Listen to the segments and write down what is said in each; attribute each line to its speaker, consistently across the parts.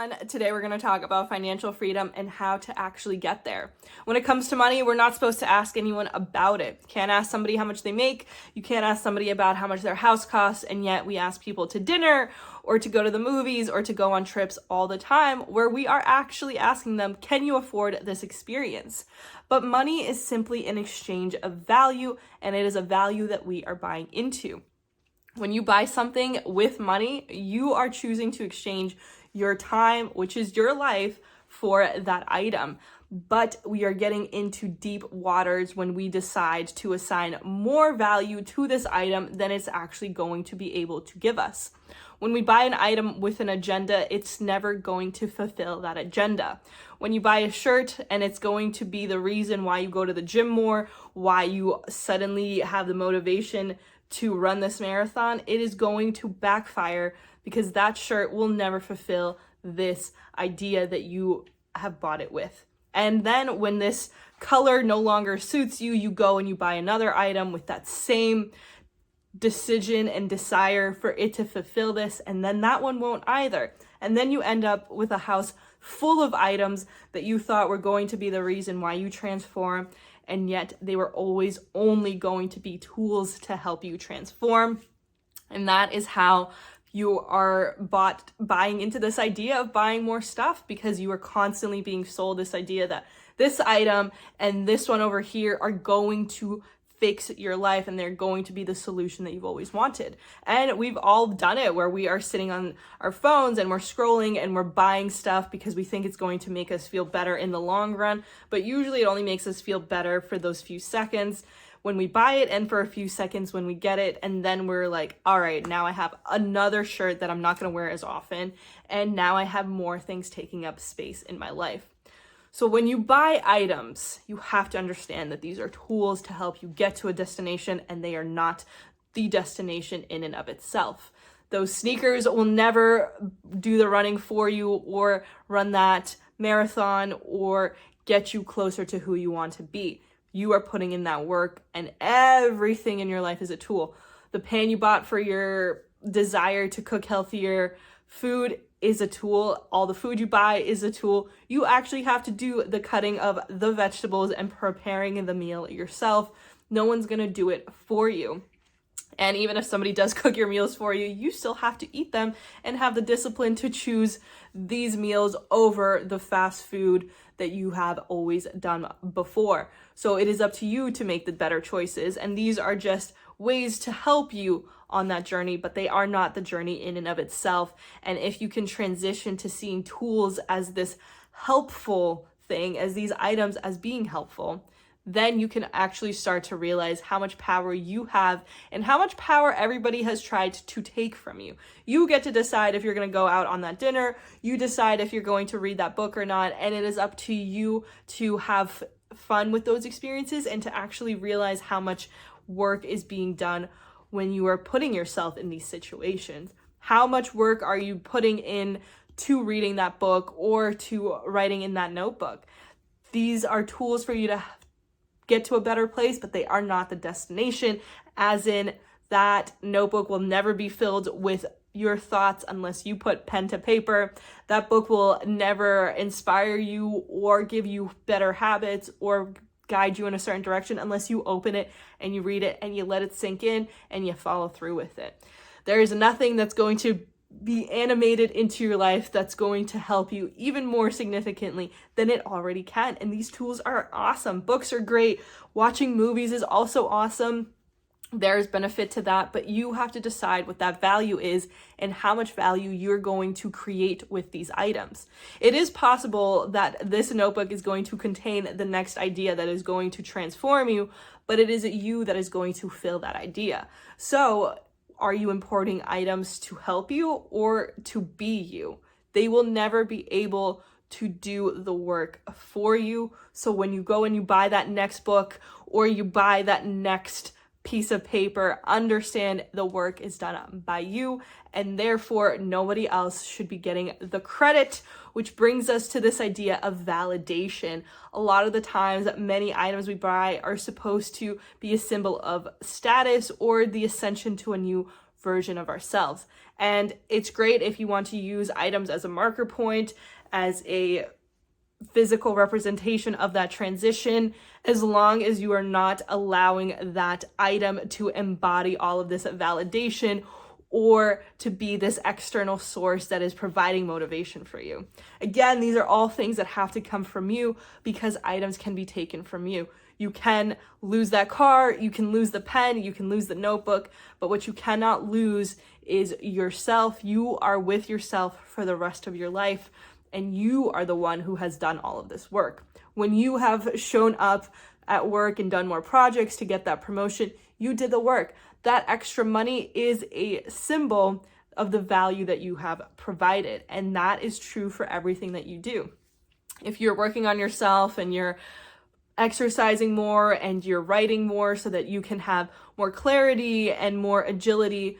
Speaker 1: everyone. Today we're going to talk about financial freedom and how to actually get there. When it comes to money, we're not supposed to ask anyone about it. You can't ask somebody how much they make. You can't ask somebody about how much their house costs. And yet we ask people to dinner or to go to the movies or to go on trips all the time, where we are actually asking them, can you afford this experience? But money is simply an exchange of value, and it is a value that we are buying into. When you buy something with money, you are choosing to exchange your time, which is your life, for that item. But we are getting into deep waters when we decide to assign more value to this item than it's actually going to be able to give us. When we buy an item with an agenda, it's never going to fulfill that agenda. When you buy a shirt and it's going to be the reason why you go to the gym more, why you suddenly have the motivation to run this marathon, it is going to backfire because that shirt will never fulfill this idea that you have bought it with. And then when this color no longer suits you, you go and you buy another item with that same decision and desire for it to fulfill this, and then that one won't either. And then you end up with a house full of items that you thought were going to be the reason why you transform, and yet they were always only going to be tools to help you transform. And that is how you are buying into this idea of buying more stuff, because you are constantly being sold this idea that this item and this one over here are going to fix your life and they're going to be the solution that you've always wanted. And we've all done it, where we are sitting on our phones and we're scrolling and we're buying stuff because we think it's going to make us feel better in the long run, but usually it only makes us feel better for those few seconds when we buy it and for a few seconds when we get it, and then we're like, all right, now I have another shirt that I'm not going to wear as often, and now I have more things taking up space in my life. So when you buy items, you have to understand that these are tools to help you get to a destination, and they are not the destination in and of itself. Those sneakers will never do the running for you or run that marathon or get you closer to who you want to be. You are putting in that work, and everything in your life is a tool. The pan you bought for your desire to cook healthier food is a tool. All the food you buy is a tool. You actually have to do the cutting of the vegetables and preparing the meal yourself. No one's going to do it for you. And even if somebody does cook your meals for you, you still have to eat them and have the discipline to choose these meals over the fast food that you have always done before. So it is up to you to make the better choices. And these are just ways to help you on that journey, but they are not the journey in and of itself. And if you can transition to seeing tools as this helpful thing, as these items as being helpful, then you can actually start to realize how much power you have and how much power everybody has tried to take from you. You get to decide if you're going to go out on that dinner. You decide if you're going to read that book or not. And it is up to you to have fun with those experiences and to actually realize how much work is being done when you are putting yourself in these situations. How much work are you putting in to reading that book or to writing in that notebook? These are tools for you to get to a better place, but they are not the destination, as in that notebook will never be filled with your thoughts unless you put pen to paper. That book will never inspire you or give you better habits or guide you in a certain direction unless you open it and you read it and you let it sink in and you follow through with it. There is nothing that's going to be animated into your life that's going to help you even more significantly than it already can. And these tools are awesome. Books are great. Watching movies is also awesome. There's benefit to that, but you have to decide what that value is and how much value you're going to create with these items. It is possible that this notebook is going to contain the next idea that is going to transform you, but it is you that is going to fill that idea. So are you importing items to help you or to be you? They will never be able to do the work for you. So when you go and you buy that next book or you buy that next piece of paper, understand the work is done by you, and therefore nobody else should be getting the credit, which brings us to this idea of validation. A lot of the times, many items we buy are supposed to be a symbol of status or the ascension to a new version of ourselves. And it's great if you want to use items as a marker point, as a physical representation of that transition, as long as you are not allowing that item to embody all of this validation or to be this external source that is providing motivation for you. Again, these are all things that have to come from you, because items can be taken from you. You can lose that car, you can lose the pen, you can lose the notebook, but what you cannot lose is yourself. You are with yourself for the rest of your life, and you are the one who has done all of this work. When you have shown up at work and done more projects to get that promotion, you did the work. That extra money is a symbol of the value that you have provided, and that is true for everything that you do. If you're working on yourself and you're exercising more and you're writing more so that you can have more clarity and more agility,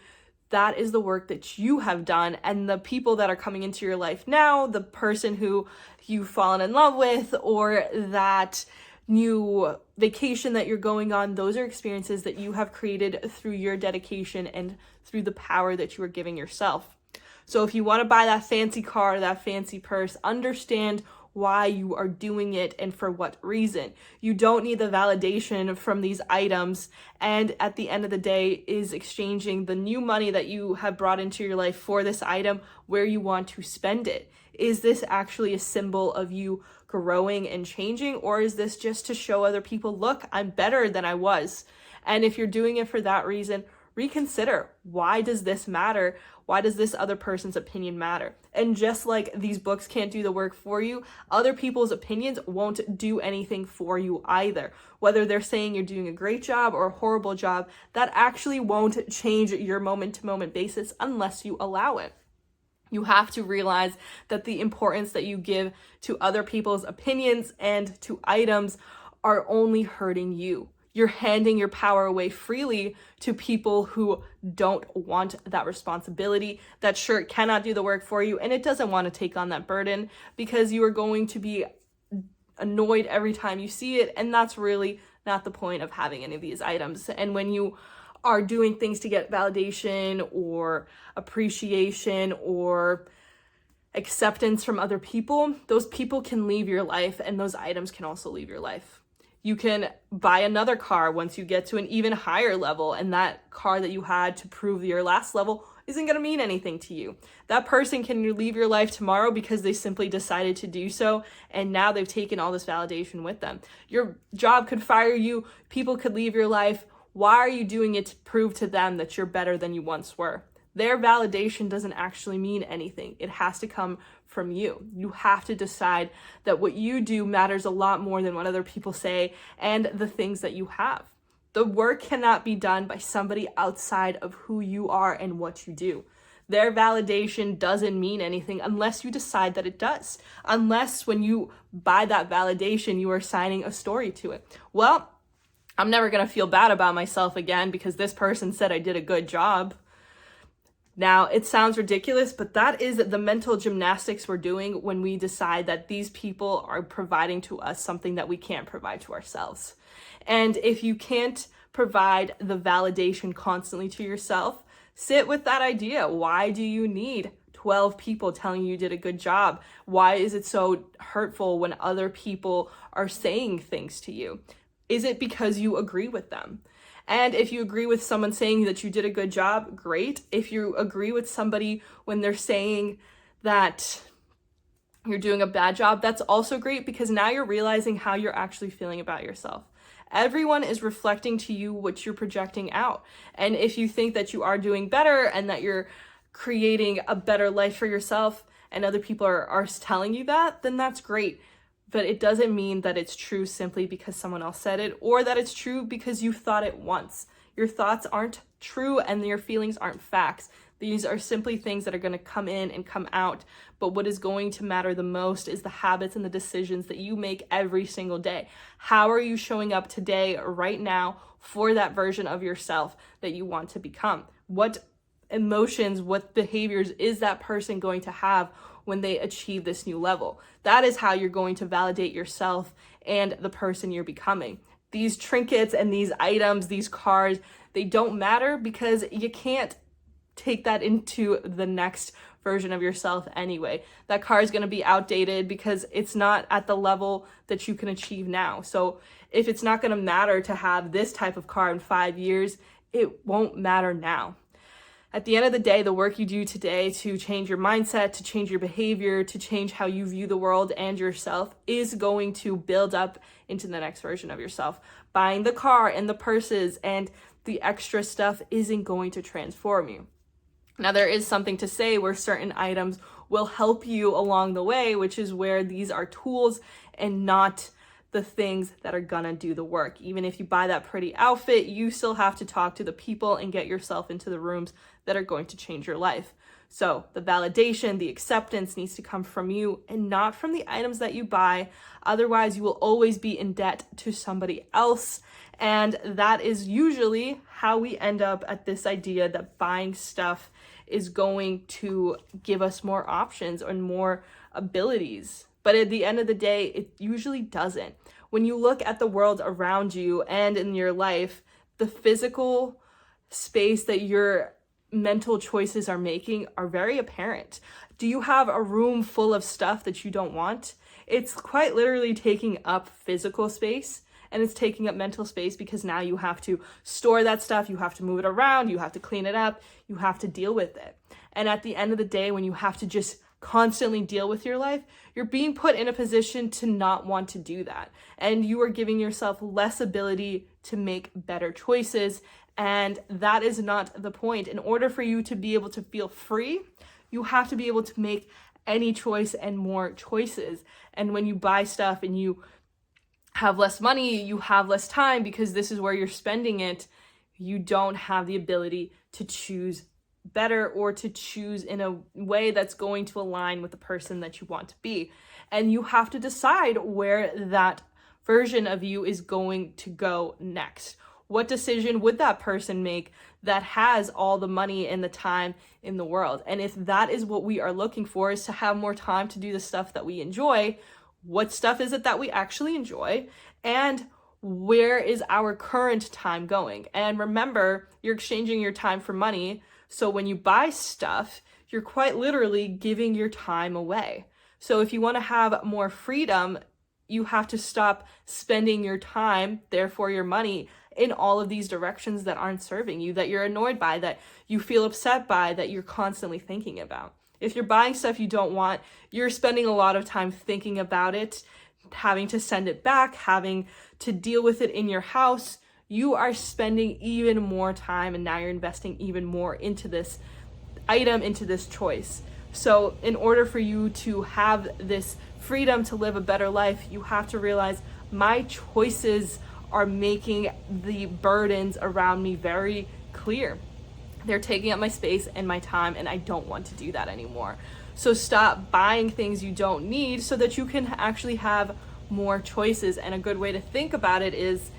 Speaker 1: that is the work that you have done. And the people that are coming into your life now, the person who you've fallen in love with, or that new vacation that you're going on, those are experiences that you have created through your dedication and through the power that you are giving yourself. So if you want to buy that fancy car, that fancy purse, understand why you are doing it and for what reason. You don't need the validation from these items, and at the end of the day is exchanging the new money that you have brought into your life for this item where you want to spend it. Is this actually a symbol of you growing and changing, or is this just to show other people, look, I'm better than I was? And if you're doing it for that reason, reconsider, why does this matter? Why does this other person's opinion matter? And just like these books can't do the work for you, other people's opinions won't do anything for you either. Whether they're saying you're doing a great job or a horrible job, that actually won't change your moment-to-moment basis unless you allow it. You have to realize that the importance that you give to other people's opinions and to items are only hurting you. You're handing your power away freely to people who don't want that responsibility, that sure cannot do the work for you, and it doesn't want to take on that burden, because you are going to be annoyed every time you see it, and that's really not the point of having any of these items. And when you are doing things to get validation or appreciation or acceptance from other people, those people can leave your life, and those items can also leave your life. You can buy another car once you get to an even higher level, and that car that you had to prove your last level isn't going to mean anything to you. That person can leave your life tomorrow because they simply decided to do so, and now they've taken all this validation with them. Your job could fire you, people could leave your life. Why are you doing it to prove to them that you're better than you once were? Their validation doesn't actually mean anything. It has to come from you. You have to decide that what you do matters a lot more than what other people say and the things that you have. The work cannot be done by somebody outside of who you are and what you do. Their validation doesn't mean anything unless you decide that it does. Unless when you buy that validation, you are signing a story to it. Well, I'm never going to feel bad about myself again because this person said I did a good job. Now, it sounds ridiculous, but that is the mental gymnastics we're doing when we decide that these people are providing to us something that we can't provide to ourselves. And if you can't provide the validation constantly to yourself, sit with that idea. Why do you need 12 people telling you did a good job? Why is it so hurtful when other people are saying things to you? Is it because you agree with them? And if you agree with someone saying that you did a good job, great. If you agree with somebody when they're saying that you're doing a bad job, that's also great, because now you're realizing how you're actually feeling about yourself. Everyone is reflecting to you what you're projecting out. And if you think that you are doing better and that you're creating a better life for yourself and other people are telling you that, then that's great. But it doesn't mean that it's true simply because someone else said it, or that it's true because you thought it once. Your thoughts aren't true and your feelings aren't facts. These are simply things that are going to come in and come out. But what is going to matter the most is the habits and the decisions that you make every single day. How are you showing up today, right now, for that version of yourself that you want to become? What emotions, what behaviors is that person going to have when they achieve this new level? That is how you're going to validate yourself and the person you're becoming. These trinkets and these items, these cars, they don't matter because you can't take that into the next version of yourself anyway. That car is going to be outdated because it's not at the level that you can achieve now. So if it's not going to matter to have this type of car in 5 years, it won't matter now. At the end of the day, the work you do today to change your mindset, to change your behavior, to change how you view the world and yourself is going to build up into the next version of yourself. Buying the car and the purses and the extra stuff isn't going to transform you. Now, there is something to say where certain items will help you along the way, which is where these are tools and not the things that are gonna do the work. Even if you buy that pretty outfit, you still have to talk to the people and get yourself into the rooms that are going to change your life. So the validation, the acceptance needs to come from you and not from the items that you buy. Otherwise, you will always be in debt to somebody else. And that is usually how we end up at this idea that buying stuff is going to give us more options and more abilities. But at the end of the day, it usually doesn't. When you look at the world around you and in your life, the physical space that your mental choices are making are very apparent. Do you have a room full of stuff that you don't want? It's quite literally taking up physical space, and it's taking up mental space because now you have to store that stuff, you have to move it around, you have to clean it up, you have to deal with it. And at the end of the day, when you have to just constantly deal with your life, you're being put in a position to not want to do that. And you are giving yourself less ability to make better choices. And that is not the point. In order for you to be able to feel free, you have to be able to make any choice and more choices. And when you buy stuff and you have less money, you have less time because this is where you're spending it, you don't have the ability to choose better or to choose in a way that's going to align with the person that you want to be. And you have to decide where that version of you is going to go next. What decision would that person make that has all the money and the time in the world? And if that is what we are looking for, is to have more time to do the stuff that we enjoy, what stuff is it that we actually enjoy? And where is our current time going? And remember, you're exchanging your time for money. So when you buy stuff, you're quite literally giving your time away. So if you want to have more freedom, you have to stop spending your time, therefore your money, in all of these directions that aren't serving you, that you're annoyed by, that you feel upset by, that you're constantly thinking about. If you're buying stuff you don't want, you're spending a lot of time thinking about it, having to send it back, having to deal with it in your house. You are spending even more time, and now you're investing even more into this item, into this choice. So in order for you to have this freedom to live a better life, you have to realize my choices are making the burdens around me very clear. They're taking up my space and my time, and I don't want to do that anymore. So stop buying things you don't need so that you can actually have more choices. And a good way to think about it is,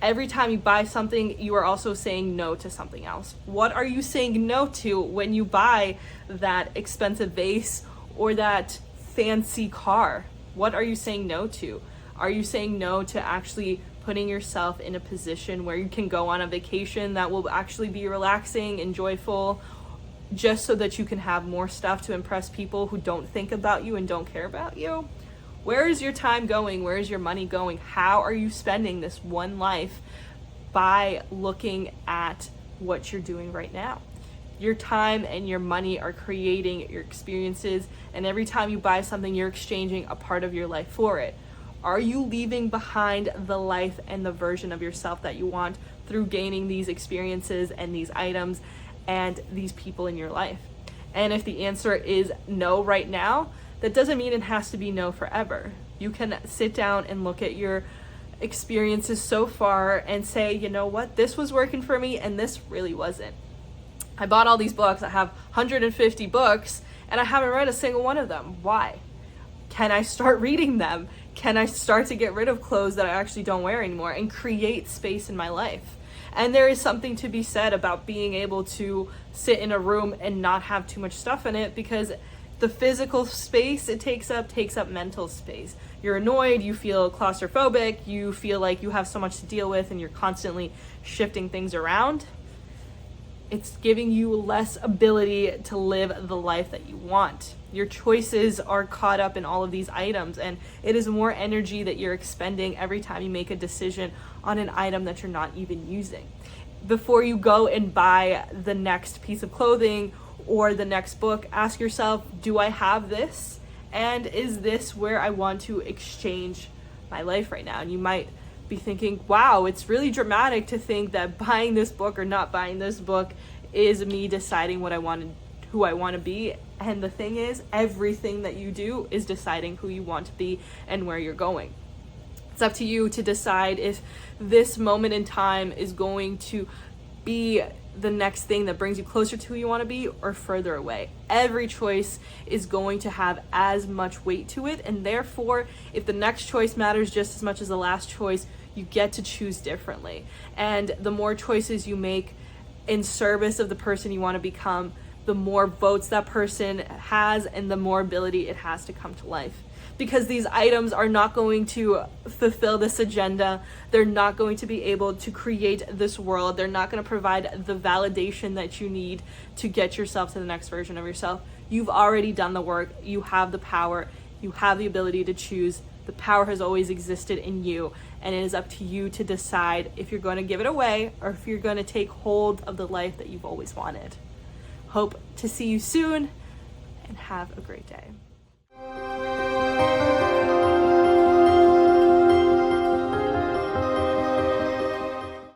Speaker 1: every time you buy something, you are also saying no to something else. What are you saying no to when you buy that expensive vase or that fancy car? What are you saying no to? Are you saying no to actually putting yourself in a position where you can go on a vacation that will actually be relaxing and joyful, just so that you can have more stuff to impress people who don't think about you and don't care about you? Where is your time going? Where is your money going? How are you spending this one life by looking at what you're doing right now? Your time and your money are creating your experiences, and every time you buy something, you're exchanging a part of your life for it. Are you leaving behind the life and the version of yourself that you want through gaining these experiences and these items and these people in your life? And if the answer is no right now, that doesn't mean it has to be no forever. You can sit down and look at your experiences so far and say, you know what, this was working for me and this really wasn't. I bought all these books. I have 150 books and I haven't read a single one of them. Why? Can I start reading them? Can I start to get rid of clothes that I actually don't wear anymore and create space in my life? And there is something to be said about being able to sit in a room and not have too much stuff in it, because the physical space it takes up mental space. You're annoyed, you feel claustrophobic, you feel like you have so much to deal with and you're constantly shifting things around. it's giving you less ability to live the life that you want. Your choices are caught up in all of these items, and it is more energy that you're expending every time you make a decision on an item that you're not even using. Before you go and buy the next piece of clothing or the next book, ask yourself, do I have this? And is this where I want to exchange my life right now? And you might be thinking, wow, it's really dramatic to think that buying this book or not buying this book is me deciding what I want to, who I want to be. And the thing is, everything that you do is deciding who you want to be and where you're going. It's up to you to decide if this moment in time is going to be the next thing that brings you closer to who you want to be or further away. Every choice is going to have as much weight to it, and therefore, if the next choice matters just as much as the last choice, you get to choose differently. And the more choices you make in service of the person you want to become, the more votes that person has and the more ability it has to come to life. Because these items are not going to fulfill this agenda. They're not going to be able to create this world. They're not going to provide the validation that you need to get yourself to the next version of yourself. You've already done the work. You have the power. You have the ability to choose. The power has always existed in you, and it is up to you to decide if you're going to give it away or if you're going to take hold of the life that you've always wanted. Hope to see you soon, and have a great day.